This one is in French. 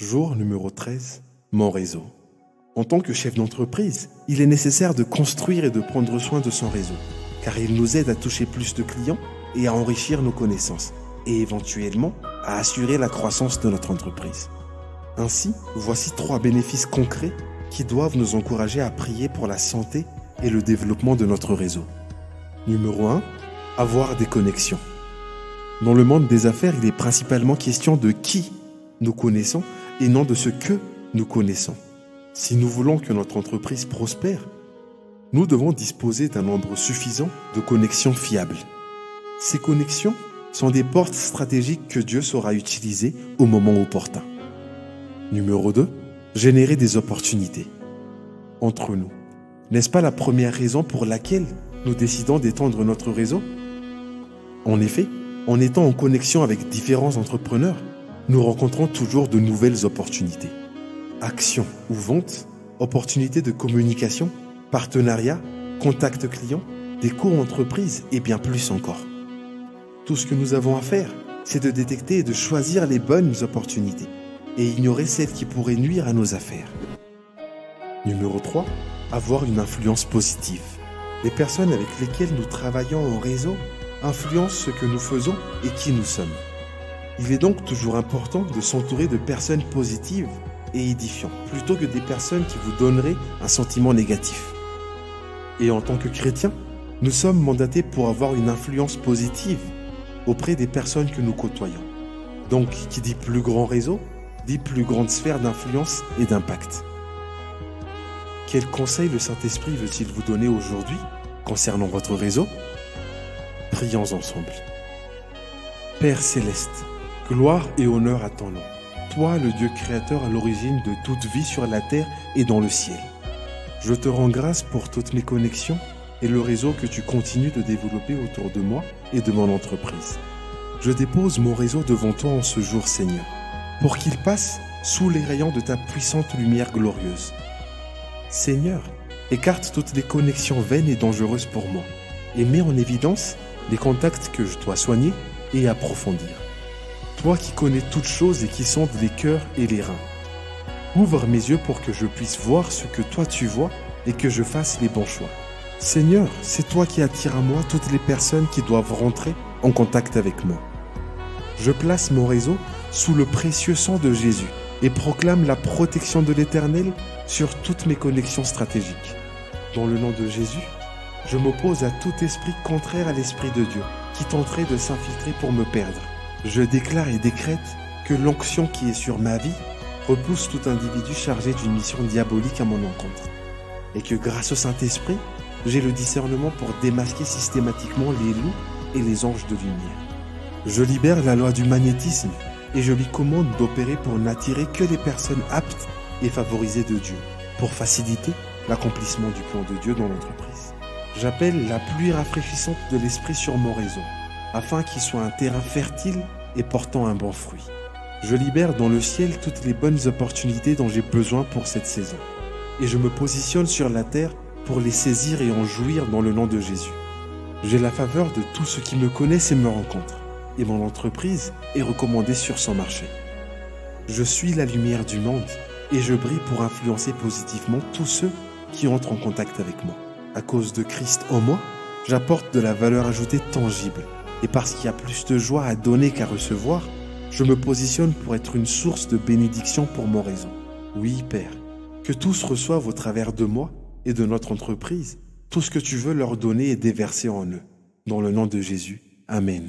Jour numéro 13, mon réseau. En tant que chef d'entreprise, il est nécessaire de construire et de prendre soin de son réseau, car il nous aide à toucher plus de clients et à enrichir nos connaissances, et éventuellement à assurer la croissance de notre entreprise. Ainsi, voici 3 bénéfices concrets qui doivent nous encourager à prier pour la santé et le développement de notre réseau. Numéro 1, avoir des connexions. Dans le monde des affaires, il est principalement question de qui nous connaissons et non de ce que nous connaissons. Si nous voulons que notre entreprise prospère, nous devons disposer d'un nombre suffisant de connexions fiables. Ces connexions sont des portes stratégiques que Dieu saura utiliser au moment opportun. Numéro 2, générer des opportunités. Entre nous, n'est-ce pas la première raison pour laquelle nous décidons d'étendre notre réseau? En effet, en étant en connexion avec différents entrepreneurs, nous rencontrons toujours de nouvelles opportunités. Actions ou ventes, opportunités de communication, partenariats, contacts clients, des co-entreprises et bien plus encore. Tout ce que nous avons à faire, c'est de détecter et de choisir les bonnes opportunités et ignorer celles qui pourraient nuire à nos affaires. Numéro 3, avoir une influence positive. Les personnes avec lesquelles nous travaillons en réseau influencent ce que nous faisons et qui nous sommes. Il est donc toujours important de s'entourer de personnes positives et édifiantes, plutôt que des personnes qui vous donneraient un sentiment négatif. Et en tant que chrétiens, nous sommes mandatés pour avoir une influence positive auprès des personnes que nous côtoyons. Donc, qui dit plus grand réseau, dit plus grande sphère d'influence et d'impact. Quel conseil le Saint-Esprit veut-il vous donner aujourd'hui concernant votre réseau? Prions ensemble. Père céleste, gloire et honneur à ton nom. Toi, le Dieu créateur à l'origine de toute vie sur la terre et dans le ciel. Je te rends grâce pour toutes mes connexions et le réseau que tu continues de développer autour de moi et de mon entreprise. Je dépose mon réseau devant toi en ce jour, Seigneur, pour qu'il passe sous les rayons de ta puissante lumière glorieuse. Seigneur, écarte toutes les connexions vaines et dangereuses pour moi et mets en évidence les contacts que je dois soigner et approfondir. Toi qui connais toutes choses et qui sondes les cœurs et les reins. Ouvre mes yeux pour que je puisse voir ce que toi tu vois et que je fasse les bons choix. Seigneur, c'est toi qui attires à moi toutes les personnes qui doivent rentrer en contact avec moi. Je place mon réseau sous le précieux sang de Jésus et proclame la protection de l'Éternel sur toutes mes connexions stratégiques. Dans le nom de Jésus, je m'oppose à tout esprit contraire à l'Esprit de Dieu qui tenterait de s'infiltrer pour me perdre. Je déclare et décrète que l'onction qui est sur ma vie repousse tout individu chargé d'une mission diabolique à mon encontre. Et que grâce au Saint-Esprit, j'ai le discernement pour démasquer systématiquement les loups et les anges de lumière. Je libère la loi du magnétisme et je lui commande d'opérer pour n'attirer que les personnes aptes et favorisées de Dieu, pour faciliter l'accomplissement du plan de Dieu dans l'entreprise. J'appelle la pluie rafraîchissante de l'Esprit sur mon réseau, afin qu'il soit un terrain fertile et portant un bon fruit. Je libère dans le ciel toutes les bonnes opportunités dont j'ai besoin pour cette saison. Et je me positionne sur la terre pour les saisir et en jouir dans le nom de Jésus. J'ai la faveur de tous ceux qui me connaissent et me rencontrent. Et mon entreprise est recommandée sur son marché. Je suis la lumière du monde et je brille pour influencer positivement tous ceux qui entrent en contact avec moi. À cause de Christ en moi, j'apporte de la valeur ajoutée tangible. Et parce qu'il y a plus de joie à donner qu'à recevoir, je me positionne pour être une source de bénédiction pour mon réseau. Oui, Père, que tous reçoivent au travers de moi et de notre entreprise tout ce que tu veux leur donner et déverser en eux. Dans le nom de Jésus, Amen.